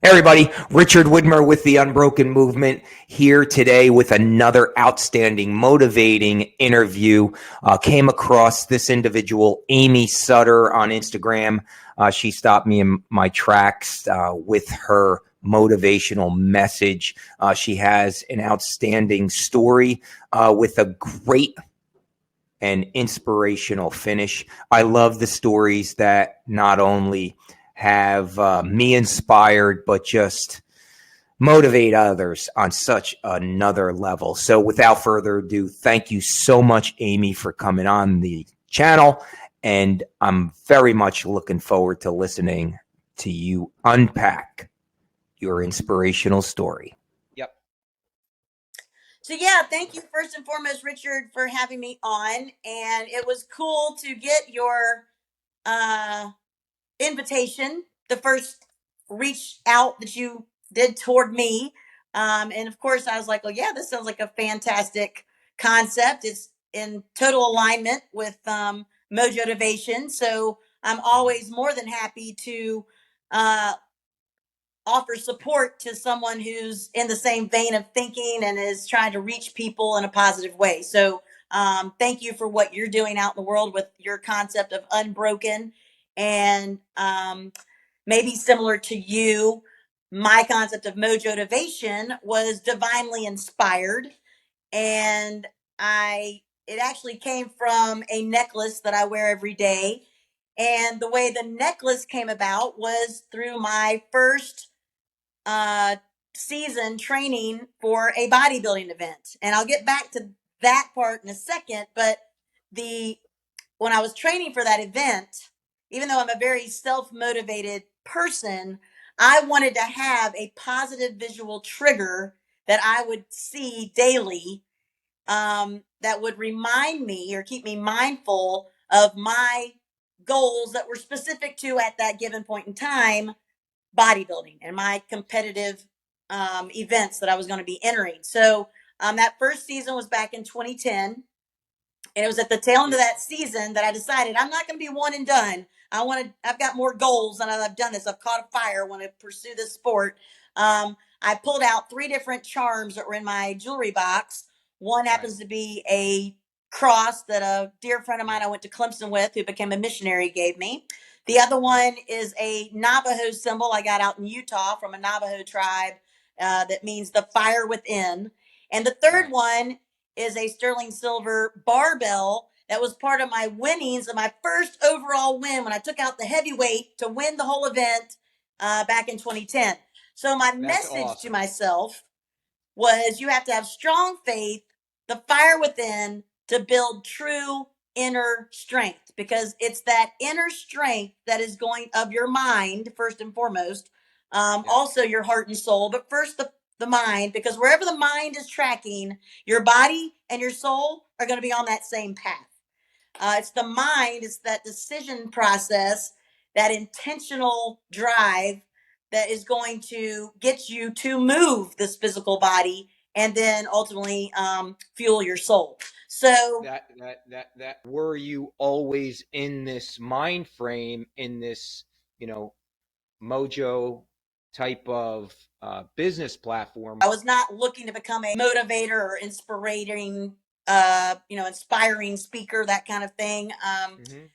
Hey everybody, Richard Widmer with the Unbroken Movement here today with another outstanding, motivating interview. Came across this individual, Amy Sutter, on Instagram. She stopped me in my tracks with her motivational message. She has an outstanding story with a great and inspirational finish. I love the stories that not only have me inspired, but just motivate others on such another level. So without further ado, thank you so much, Amy, for coming on the channel. And I'm very much looking forward to listening to you unpack your inspirational story. Yep. So yeah, thank you first and foremost, Richard, for having me on. And it was cool to get your invitation, the first reach out that you did toward me. And of course, I was like, oh, yeah, this sounds like a fantastic concept. It's in total alignment with Mojotivation. So I'm always more than happy to uh, offer support to someone who's in the same vein of thinking and is trying to reach people in a positive way. So thank you for what you're doing out in the world with your concept of Unbroken. And maybe similar to you, my concept of Mojotivation was divinely inspired. And it actually came from a necklace that I wear every day. And the way the necklace came about was through my first uh, season training for a bodybuilding event. And I'll get back to that part in a second. But the when I was training for that event, even though I'm a very self-motivated person, I wanted to have a positive visual trigger that I would see daily, that would remind me or keep me mindful of my goals that were specific to at that given point in time bodybuilding and my competitive events that I was going to be entering. So that first season was back in 2010. And it was at the tail end of that season that I decided I'm not going to be one and done. I've got more goals and I've done this. I've caught a fire. I want to pursue this sport. I pulled out 3 different charms that were in my jewelry box. One happens to be a cross that a dear friend of mine I went to Clemson with, who became a missionary, gave me. The other one is a Navajo symbol I got out in Utah from a Navajo tribe that means the fire within. And the third one is a sterling silver barbell that was part of my winnings of my first overall win when I took out the heavyweight to win the whole event back in 2010. So my message to myself was you have to have strong faith, the fire within, to build true inner strength, because it's that inner strength that is going of your mind first and foremost, also your heart and soul, but first the mind, because wherever the mind is tracking, your body and your soul are going to be on that same path. It's the mind, it's that decision process, that intentional drive that is going to get you to move this physical body and then ultimately fuel your soul. So that were you always in this mind frame, in this, mojo type of business platform? I was not looking to become a motivator or inspiring speaker, that kind of thing.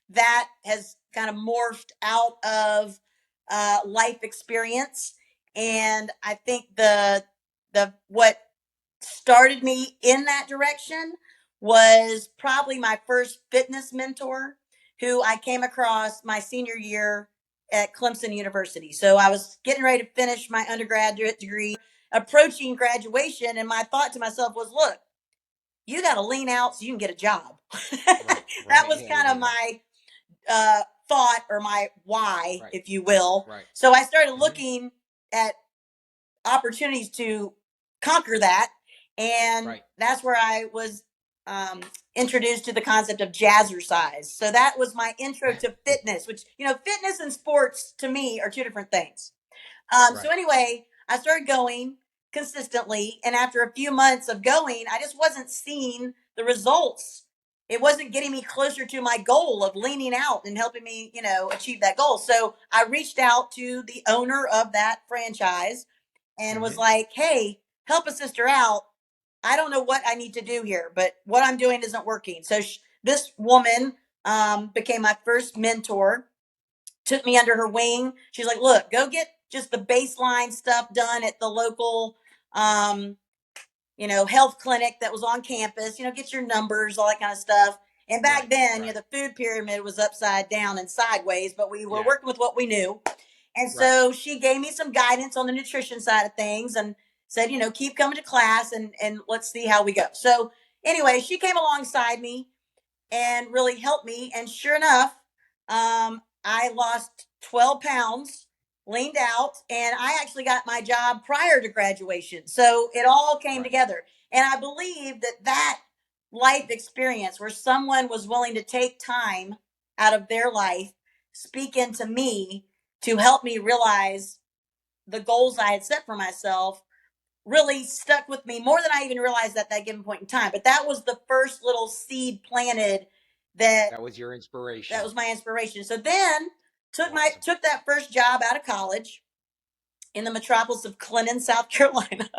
That has kind of morphed out of life experience. And I think what started me in that direction was probably my first fitness mentor, who I came across my senior year at Clemson University. So I was getting ready to finish my undergraduate degree, approaching graduation, and my thought to myself was, look, you got to lean out so you can get a job. That was kind of my thought, or my why, if you will. So I started looking at opportunities to conquer that. And that's where I was introduced to the concept of jazzercise. So that was my intro to fitness, which, fitness and sports to me are 2 different things. So anyway, I started going consistently. And after a few months of going, I just wasn't seeing the results it wasn't getting me closer to my goal of leaning out and helping me, achieve that goal. So I reached out to the owner of that franchise and was Mm-hmm. like, hey, help a sister out. I don't know what I need to do here, but what I'm doing isn't working. So this woman became my first mentor, took me under her wing. She's like, look, go get just the baseline stuff done at the local um, health clinic that was on campus, get your numbers, all that kind of stuff. And back Right. then, Right. the food pyramid was upside down and sideways, but we were Yeah. working with what we knew. And Right. so she gave me some guidance on the nutrition side of things and said, keep coming to class and let's see how we go. So anyway, she came alongside me and really helped me. And sure enough, I lost 12 pounds, leaned out, and I actually got my job prior to graduation. So it all came Right. together. And I believe that life experience where someone was willing to take time out of their life, speak into me to help me realize the goals I had set for myself really stuck with me more than I even realized at that given point in time. But that was the first little seed planted that That was your that inspiration. was my inspiration. So then Awesome. took that first job out of college in the metropolis of Clinton, South Carolina.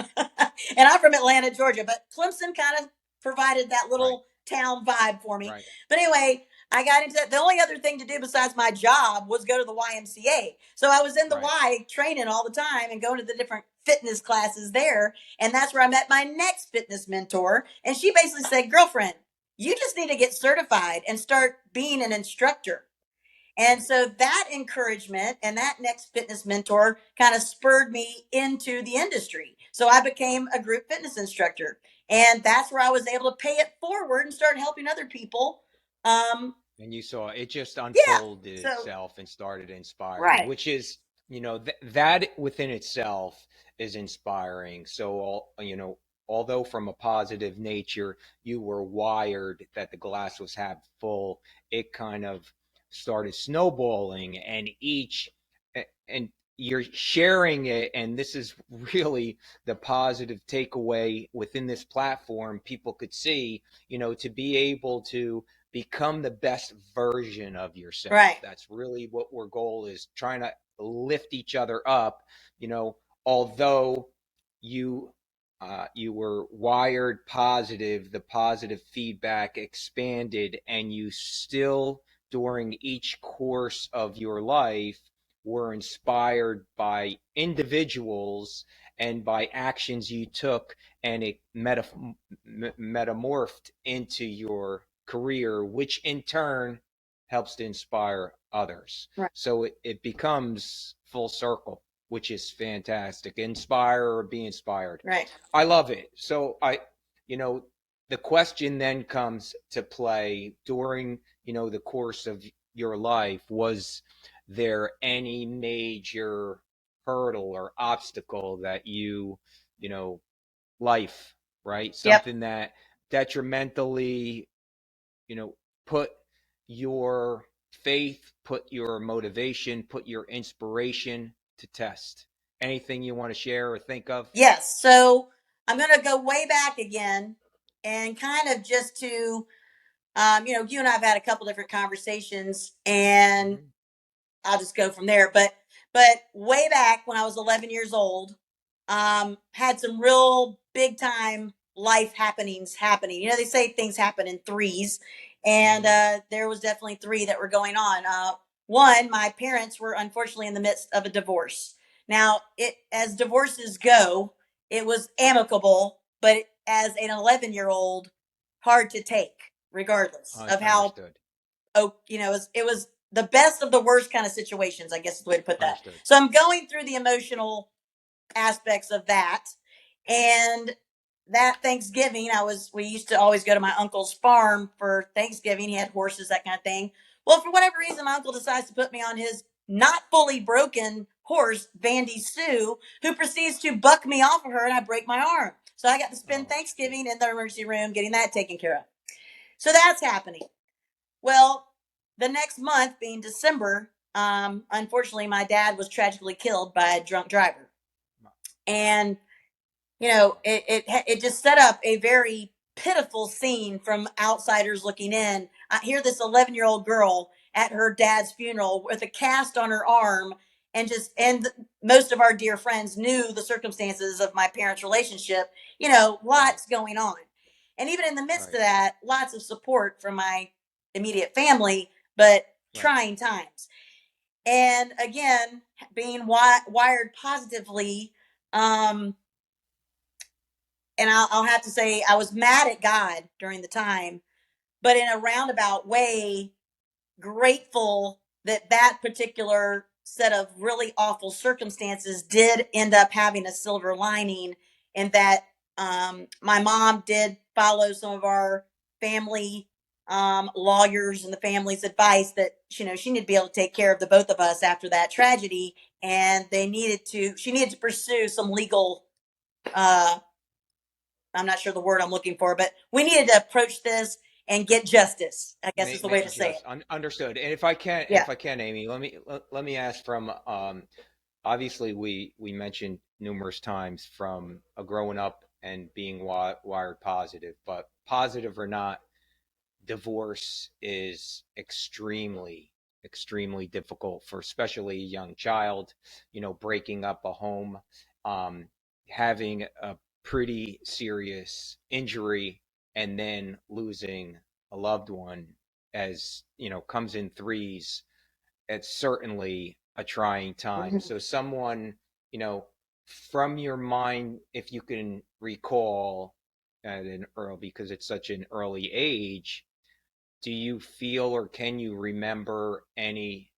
And I'm from Atlanta, Georgia, but Clemson kind of provided that Right. little town vibe for me. Right. But anyway, I got into that. The only other thing to do besides my job was go to the YMCA. So I was in the Right. Y training all the time and going to the different fitness classes there. And that's where I met my next fitness mentor. And she basically said, girlfriend, you just need to get certified and start being an instructor. And Right. so that encouragement and that next fitness mentor kind of spurred me into the industry. So I became a group fitness instructor. And that's where I was able to pay it forward and start helping other people. Um, And you saw it just yeah. unfolded So, itself and started inspiring, right. which is, that within itself is inspiring. So, although from a positive nature, you were wired that the glass was half full, it kind of started snowballing, and and you're sharing it. And this is really the positive takeaway within this platform. People could see, to be able to become the best version of yourself. Right. That's really what our goal is, trying to lift each other up. Although you you were wired positive, the positive feedback expanded, and you still, during each course of your life, were inspired by individuals and by actions you took, and it metamorphed into your career, which in turn helps to inspire others. Right. So it becomes full circle, which is fantastic. Inspire or be inspired. Right. I love it. So the question then comes to play during, the course of your life. Was there any major hurdle or obstacle that you know, life, right? Yep. Something that detrimentally, put your faith, put your motivation, put your inspiration to test? Anything you want to share or think of? Yes. So I'm going to go way back again and kind of just to, you and I have had a couple different conversations and Mm-hmm. I'll just go from there. But way back when I was 11 years old, had some real big time life happenings happening. They say things happen in threes, and Mm-hmm. there was definitely three that were going on. One, my parents were unfortunately in the midst of a divorce. Now, it as divorces go, it was amicable, but as an 11-year-old, hard to take, regardless of how Understood. it was the best of the worst kind of situations, I guess is the way to put that. Understood. So I'm going through the emotional aspects of that. And that Thanksgiving, we used to always go to my uncle's farm for Thanksgiving. He had horses, that kind of thing. Well, for whatever reason, my uncle decides to put me on his not fully broken horse, Vandy Sue, who proceeds to buck me off of her and I break my arm. So I got to spend Oh, Thanksgiving in the emergency room getting that taken care of. So that's happening. Well, the next month being December, unfortunately, my dad was tragically killed by a drunk driver, and it just set up a very pitiful scene from outsiders looking in. I hear this 11-year-old girl at her dad's funeral with a cast on her arm, and most of our dear friends knew the circumstances of my parents' relationship. Right. Lots going on. And even in the midst Right. of that, lots of support from my immediate family, but Right. trying times. And again, being wired positively, um, and I'll have to say I was mad at God during the time, but in a roundabout way, grateful that that particular set of really awful circumstances did end up having a silver lining, and that my mom did follow some of our family lawyers and the family's advice that she needed to be able to take care of the both of us after that tragedy, and she needed to pursue some legal uh, I'm not sure the word I'm looking for, but we needed to approach this and get justice, I guess is the way to say it. Understood. And Yeah. if I can, Amy, let me ask from obviously we mentioned numerous times from growing up and being wired positive, but positive or not, divorce is extremely difficult for especially a young child. Breaking up a home, um, having a pretty serious injury, and then losing a loved one, as comes in threes. It's certainly a trying time. Mhm. So someone, you know, from your mind, if you can recall at an early, because it's such an early age, do you feel or can you remember any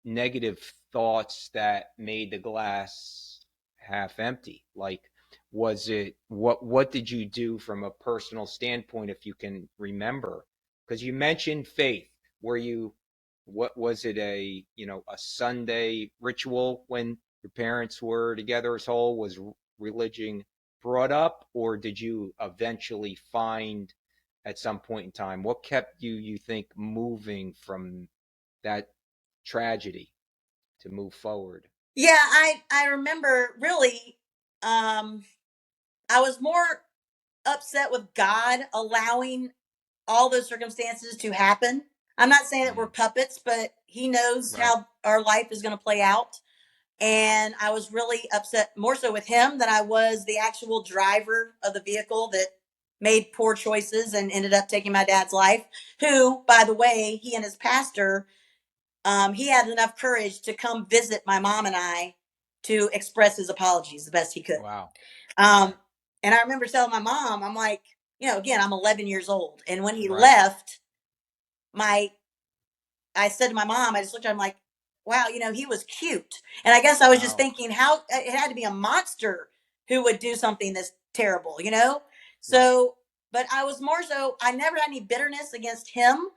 negative thoughts that made the glass half empty? Like, was it what did you do from a personal standpoint, if you can remember? Because you mentioned faith. Were you what was it, a Sunday ritual when your parents were together as whole? Was religion brought up, or did you eventually find at some point in time? What kept you think, moving from that tragedy to move forward? Yeah, I remember really um I was more upset with God allowing all those circumstances to happen. I'm not saying that we're Mm, puppets, but he knows right. how our life is going to play out. And I was really upset more so with him than I was the actual driver of the vehicle that made poor choices and ended up taking my dad's life. Who, by the way, he and his pastor, he had enough courage to come visit my mom and I to express his apologies the best he could. Wow. Um, Right. and I remember telling my mom, I'm like, again, I'm 11 years old. And when he Right. left, my I said to my mom, I just looked at him like, wow, he was cute. And I guess I was just Wow. thinking how it had to be a monster who would do something this terrible. Right. So, but I was more so, I never had any bitterness against him.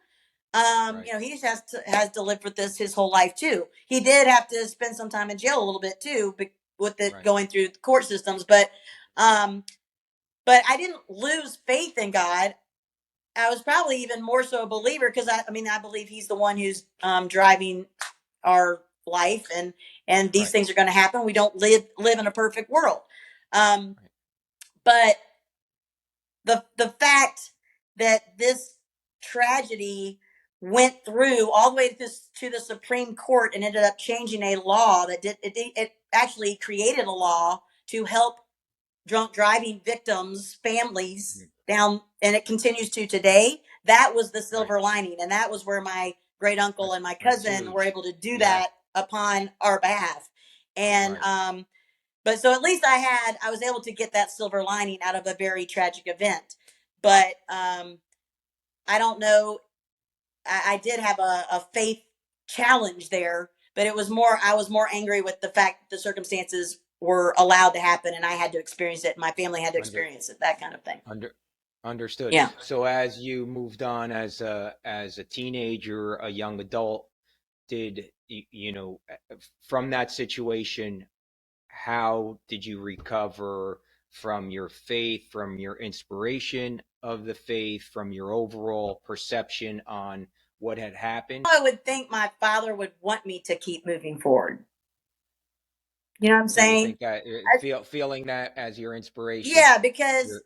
Right. He just has to live with this his whole life too. He did have to spend some time in jail a little bit too, with it Right. going through the court systems. But I didn't lose faith in God. I was probably even more so a believer because I believe He's the one who's driving our life, and these Right. things are going to happen. We don't live in a perfect world. Um, Right. but the fact that this tragedy went through all the way to the Supreme Court and ended up changing a law that it actually created a law to help drunk driving victims families Mm, down, and it continues to today. That was the right. silver lining, and that was where my great uncle and my That's cousin were huge. able to do Yeah. that upon our behalf. And Right. but so at least I was able to get that silver lining out of a very tragic event. But I don't know, I did have a faith challenge there, but I was more angry with the fact that the circumstances were allowed to happen and I had to experience it and my family had to Under experience it, that kind of thing. under Understood. Yeah. So as you moved on as a teenager, a young adult, did from that situation, how did you recover from your faith, from your inspiration of the faith, from your overall perception on what had happened? I would think my father would want me to keep moving forward. You know what I'm So you saying? think that I, feeling that as your inspiration, yeah, because you're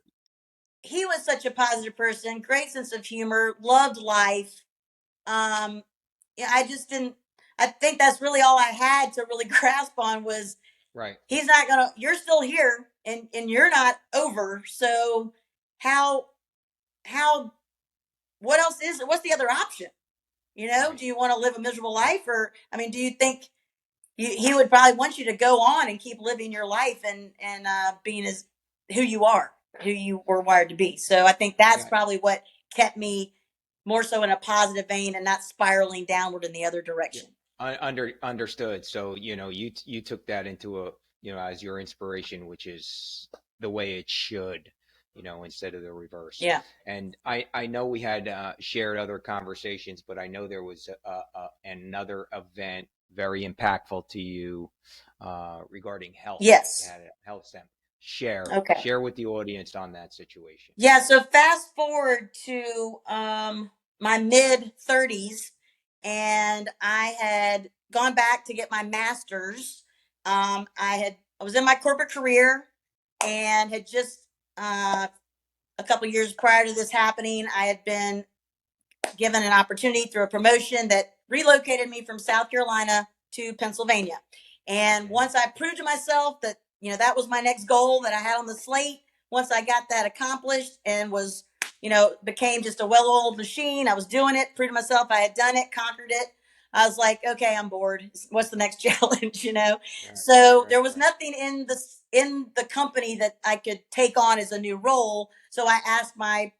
he was such a positive person, great sense of humor, loved life. Yeah, I just didn't. I think that's really all I had to really grasp on was Right. he's not gonna. You're still here, and you're not over. So how how what else is? What's the other option? You know, Right. do you want to live a miserable life, or I mean, do you think he would probably want you to go on and keep living your life and being as who you are, who you were wired to be. So I think that's Yeah. probably what kept me more so in a positive vein and not spiraling downward in the other Yeah. direction. Understood. So, you took that into as your inspiration, which is the way it should, instead of the reverse. Yeah. And I know we had shared other conversations, but I know there was another event very impactful to you regarding health. You Yes. had a health stem. Share Okay. share with the audience on that situation. Yeah. So fast forward to my mid 30s, and I had gone back to get my master's. I was in my corporate career and had just a couple years prior to this happening, I had been given an opportunity through a promotion that relocated me from South Carolina to Pennsylvania. And Mhm. once I proved to myself that, that was my next goal that I had on the slate, once I got that accomplished and was, became just a well oiled machine, I was doing it, proved to myself I had done it, conquered it. I was like, okay, I'm bored. What's the next challenge? Right, right, So right, there was right. nothing in the company that I could take on as a new role. So I asked my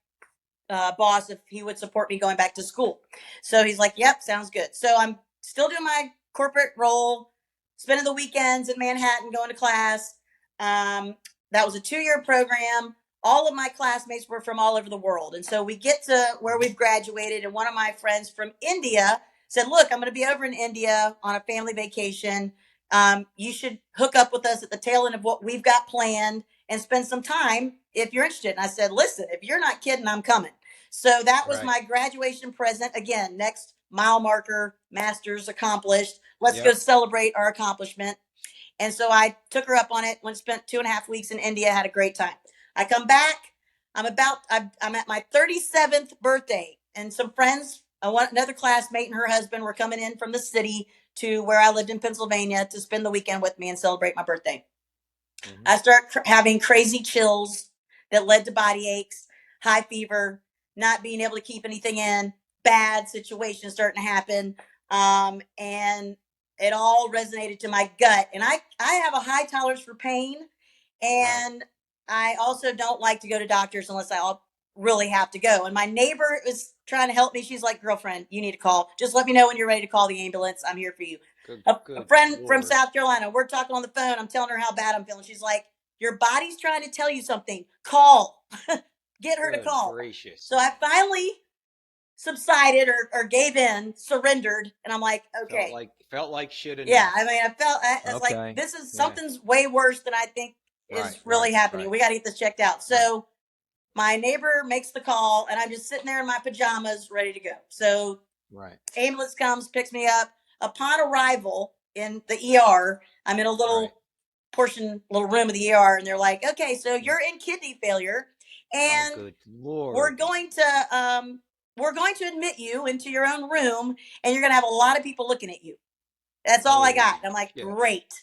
boss if he would support me going back to school. So he's like, yep, sounds good. So I'm still doing my corporate role, spending the weekends in Manhattan going to class. That was a 2-year program. All of my classmates were from all over the world. And so we get to where Mhm. we've graduated, and one of my friends from India said, look, I'm going to be over in India on a family vacation. You should hook up with us at the tail end of what we've got planned and spend some time if you're interested. And I said, listen, if you're not kidding, I'm coming. So that was Right. my graduation present. Again, next mile marker, master's accomplished. Let's go Yep. celebrate our accomplishment. And so I took her up on it, went spent 2.5 weeks in India, had a great time. I come back. I'm at my 37th birthday, and some friends, another classmate and her husband were coming in from the city to where I lived in Pennsylvania to spend the weekend with me and celebrate my birthday. Hmm. I start having crazy chills that led to body aches, high fever, not being able to keep anything in, bad situations starting to happen. And it all resonated to my gut. And I have a high tolerance for pain. Right. And I also don't like to go to doctors unless I really have to go. And my neighbor is trying to help me. She's like, girlfriend, you need to call. Just let me know when you're ready to call the ambulance. I'm here for you. Good. A Good friend from Lord. South Carolina, we're talking on the phone. I'm telling her how bad I'm feeling. She's like, your body's trying to tell you something. Call. Get her to Good call. So gracious. I finally subsided or gave in, surrendered. And I'm like, Felt okay. like felt like shit Yeah. enough. I mean, it's like, Okay. this is Yeah. something's way worse than I think Right. is Right. really happening. Right. We got to get this checked out. Right. So my neighbor makes the call, and I'm just sitting there in my pajamas ready to go. So Right. ambulance comes, picks me up. Upon arrival in the ER, I'm in a Right. little room of the ER, and they're like, "Okay, so Yeah. you're in kidney failure, Oh, and good we're Lord. going to we're going to admit you into your own room, and you're going to have a lot of people looking at you." That's all I got. Holy I'm like, shit. great.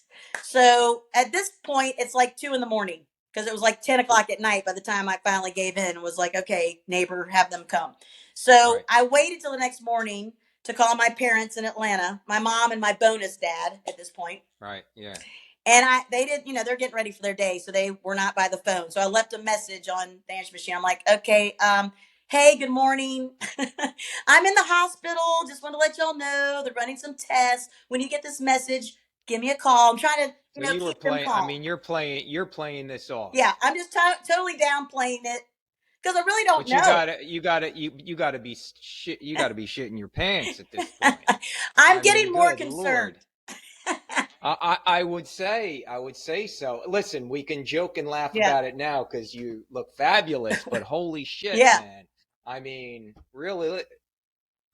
So at this point, it's like 2 in the morning because it was like 10 o'clock at night by the time I finally gave in and was like, okay, neighbor, have them come. So Right. I waited till the next morning to call my parents in Atlanta, my mom and my bonus dad at this point. Right. Yeah. And they did, they're getting ready for their day, so they were not by the phone. So I left a message on the answer machine. I'm like, okay, hey, good morning. I'm in the hospital. Just want to let y'all know they're running some tests. When you get this message, give me a call. I'm trying to, So you were keep them playing. I calm. mean, you're playing this off. Yeah, I'm just totally downplaying it because I really don't But you know. gotta, you gotta be shit. You gotta be shitting your pants at this point. I'm I mean, getting more good concerned. Lord. I would say so. Listen, we can joke and laugh Yeah, about it now because you look fabulous, but holy shit, yeah, man. I mean, really,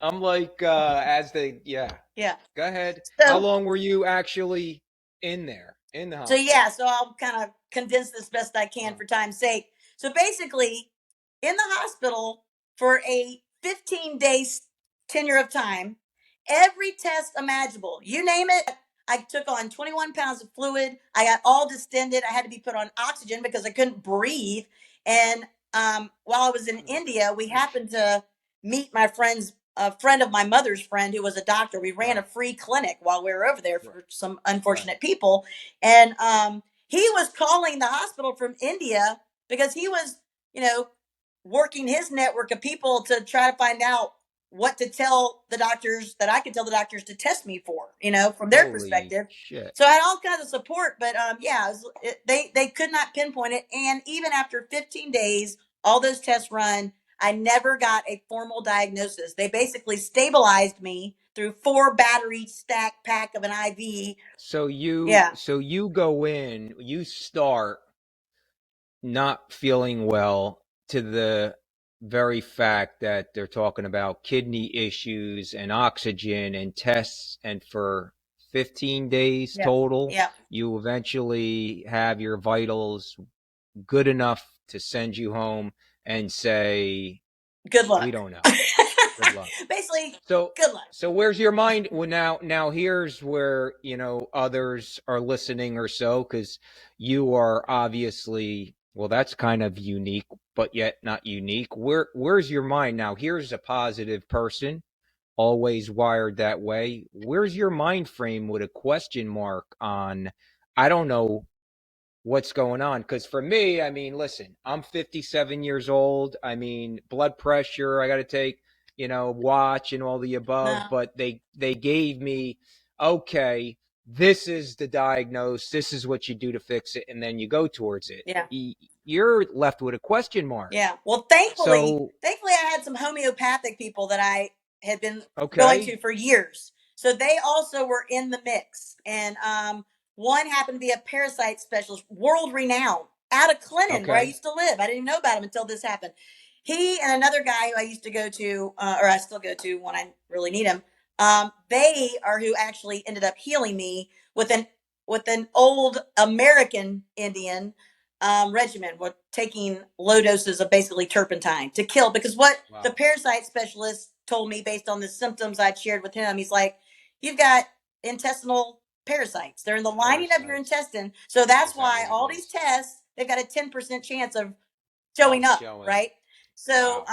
I'm like, yeah. yeah. Go ahead. How So, long were you actually in there, in the so hospital? yeah, so I'll kind of condense this best I can Uh, for time's sake. So basically, in the hospital for a 15-day tenure of time, every test imaginable, you name it. I took on 21 pounds of fluid. I got all distended. I had to be put on oxygen because I couldn't breathe. And while I was in India, we happened to meet my friend's a friend of my mother's friend who was a doctor. We ran a free clinic while we were over there for some unfortunate people. And he was calling the hospital from India because he was, you know, working his network of people to try to find out what to tell the doctors that I could tell the doctors to test me for, you know, from their perspective. Shit. So I had all kinds of support, but yeah, they could not pinpoint it. And even after 15 days, all those tests run, I never got a formal diagnosis. They basically stabilized me through 4 battery stack pack of an IV. So Yeah. you go in, you start not feeling well to the very fact that they're talking about kidney issues and oxygen and tests, and for 15 days total, you eventually have your vitals good enough to send you home and say, good luck. We don't know. Good luck. Basically, so good luck. So where's your mind? Well, now here's where, others are listening or so, because you are obviously, well, that's kind of unique, but yet not unique. Where's your mind now? Here's a positive person, always wired that way. Where's your mind frame with a question mark on, I don't know what's going on? Because for me, I mean, listen, I'm 57 years old. I mean, blood pressure, I got to take, watch and all the above. But they gave me, okay, this is the diagnose. This is what you do to fix it, and then you go towards it. Yeah. You're left with a question mark. Yeah. Well, thankfully, I had some homeopathic people that I had been going to for years. So they also were in the mix. And one happened to be a parasite specialist, world renowned, out of Clinton, where I used to live. I didn't even know about him until this happened. He and another guy who I used to go to, or I still go to when I really need him, they are who actually ended up healing me with an old American Indian regimen, with taking low doses of basically turpentine to kill. Because what the parasite specialist told me, based on the symptoms I'd shared with him, he's like, you've got intestinal parasites. They're in the lining of your intestine. So that's why all these tests, they've got a 10% chance of showing up, right? So,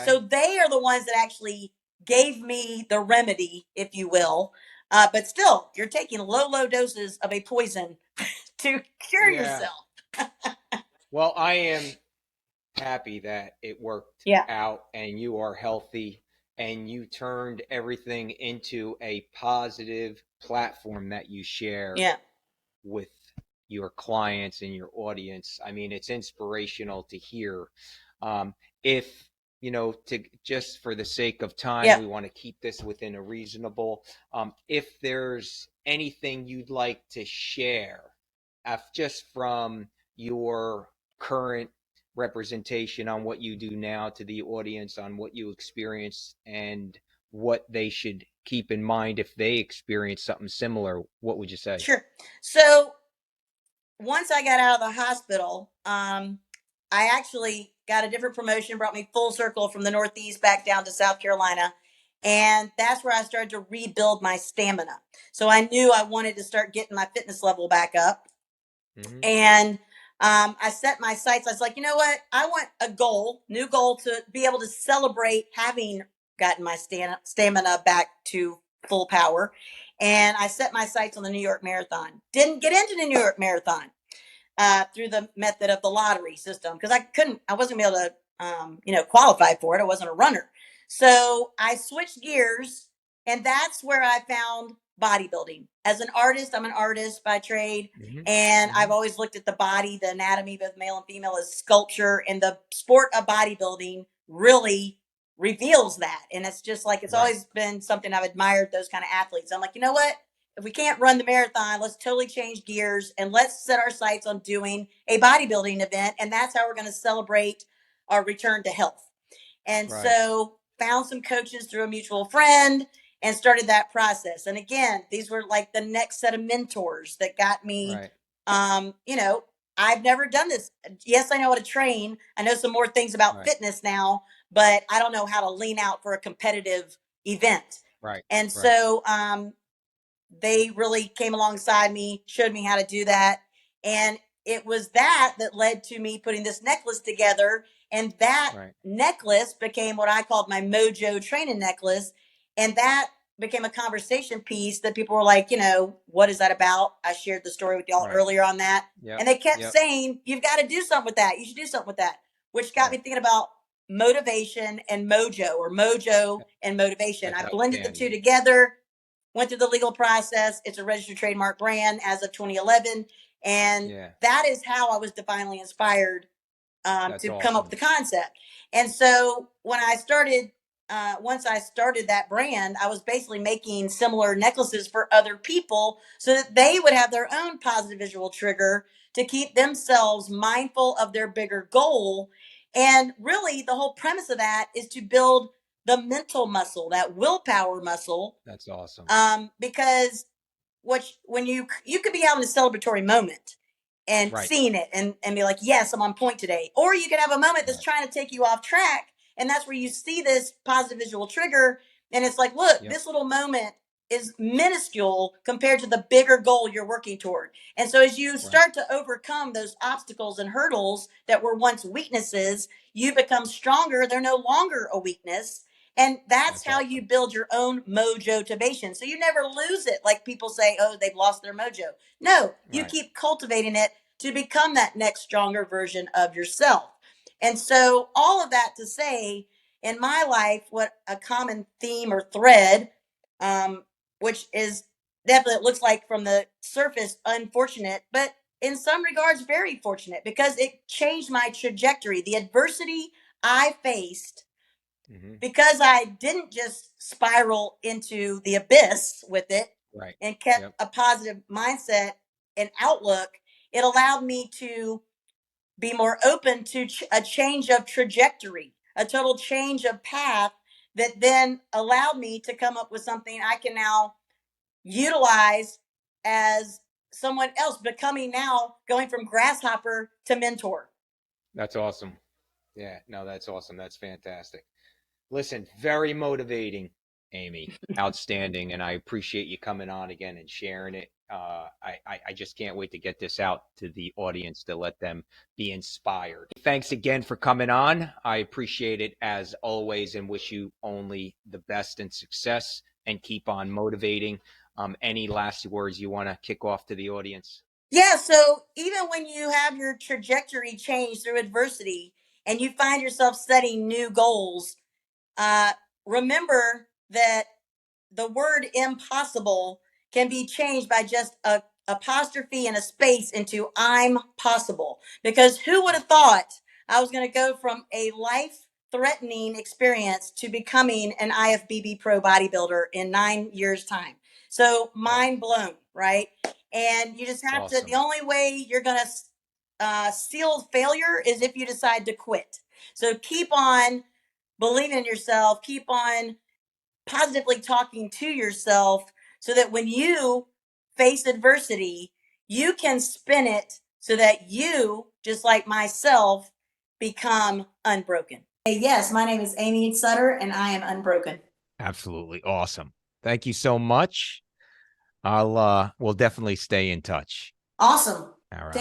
so they are the ones that actually gave me the remedy, if you will. But still, you're taking low doses of a poison to cure yourself. Well, I am happy that it worked out and you are healthy and you turned everything into a positive platform that you share with your clients and your audience. I mean, it's inspirational to hear. If to just for the sake of time, we want to keep this within a reasonable. If there's anything you'd like to share, just from your current representation on what you do now to the audience, on what you experience and what they should keep in mind if they experience something similar, what would you say? Sure. So once I got out of the hospital, I actually got a different promotion, brought me full circle from the Northeast back down to South Carolina. And that's where I started to rebuild my stamina. So I knew I wanted to start getting my fitness level back up. And I set my sights. I was like, you know what? I want a new goal, to be able to celebrate having gotten my stamina back to full power. And I set my sights on the New York Marathon. Didn't get into the New York Marathon through the method of the lottery system, because I wasn't able to, qualify for it. I wasn't a runner. So I switched gears, and that's where I found bodybuilding. As an artist, I'm an artist by trade, and I've always looked at the body, the anatomy, both male and female, as sculpture, and the sport of bodybuilding really reveals that. And it's just like, it's always been something I've admired, those kind of athletes. I'm like, you know what? If we can't run the marathon, let's totally change gears and let's set our sights on doing a bodybuilding event. And that's how we're going to celebrate our return to health. And so found some coaches through a mutual friend and started that process. And again, these were like the next set of mentors that got me, I I've never done this. Yes, I know how to train. I know some more things about Right. fitness now, but I don't know how to lean out for a competitive event. Right. And Right. so they really came alongside me, showed me how to do that. And it was that that led to me putting this necklace together. And that Right. necklace became what I called my Mojo training necklace. And that became a conversation piece that people were like, what is that about? I shared the story with y'all Right. earlier on that. Yep. And they kept Yep. saying, you've got to do something with that. You should do something with that, which got me Right. thinking about motivation and mojo, or mojo and motivation. That's I blended the two outstanding. together, went through the legal process. It's a registered trademark brand as of 2011. And Yeah. that is how I was divinely inspired That's to come up awesome. with the concept. And so when I started, once I started that brand, I was basically making similar necklaces for other people so that they would have their own positive visual trigger to keep themselves mindful of their bigger goal. And really, the whole premise of that is to build the mental muscle, that willpower muscle, That's awesome. because when you could be having a celebratory moment and Right. seeing it and be like, yes, I'm on point today. Or you could have a moment that's Right. trying to take you off track. And that's where you see this positive visual trigger. And it's like, look, Yep. this little moment is minuscule compared to the bigger goal you're working toward. And so as you Right. start to overcome those obstacles and hurdles that were once weaknesses, you become stronger. They're no longer a weakness. And that's That's how you awesome. build your own motivation. So you never lose it. Like people say, oh, they've lost their mojo. No, you Right. keep cultivating it to become that next stronger version of yourself. And so all of that to say, in my life, what a common theme or thread, which is definitely, it looks like from the surface, unfortunate, but in some regards, very fortunate, because it changed my trajectory. The adversity I faced, Mm-hmm. because I didn't just spiral into the abyss with it Right. and kept Yep. a positive mindset and outlook, it allowed me to be more open to a change of trajectory, a total change of path that then allowed me to come up with something I can now utilize as someone else, becoming now going from grasshopper to mentor. That's awesome. Yeah. No, that's awesome. That's fantastic. Listen, very motivating, Amy. Outstanding, and I appreciate you coming on again and sharing it. I just can't wait to get this out to the audience to let them be inspired. Thanks again for coming on. I appreciate it as always, and wish you only the best and success. And keep on motivating. Any last words you want to kick off to the audience? Yeah, so even when you have your trajectory change through adversity and you find yourself setting new goals, uh, remember that the word impossible can be changed by just a apostrophe and a space into I'm possible. Because who would have thought I was going to go from a life threatening experience to becoming an IFBB pro bodybuilder in 9 years' time? So Right. mind blown, right? And you just It's have to, the awesome. only way you're going to seal failure is if you decide to quit. So keep on believing in yourself, keep on positively talking to yourself so that when you face adversity, you can spin it so that you, just like myself, become unbroken. Hey, yes, my name is Amy Sutter and I am unbroken. Absolutely awesome. Thank you so much. We'll definitely stay in touch. Awesome. All right.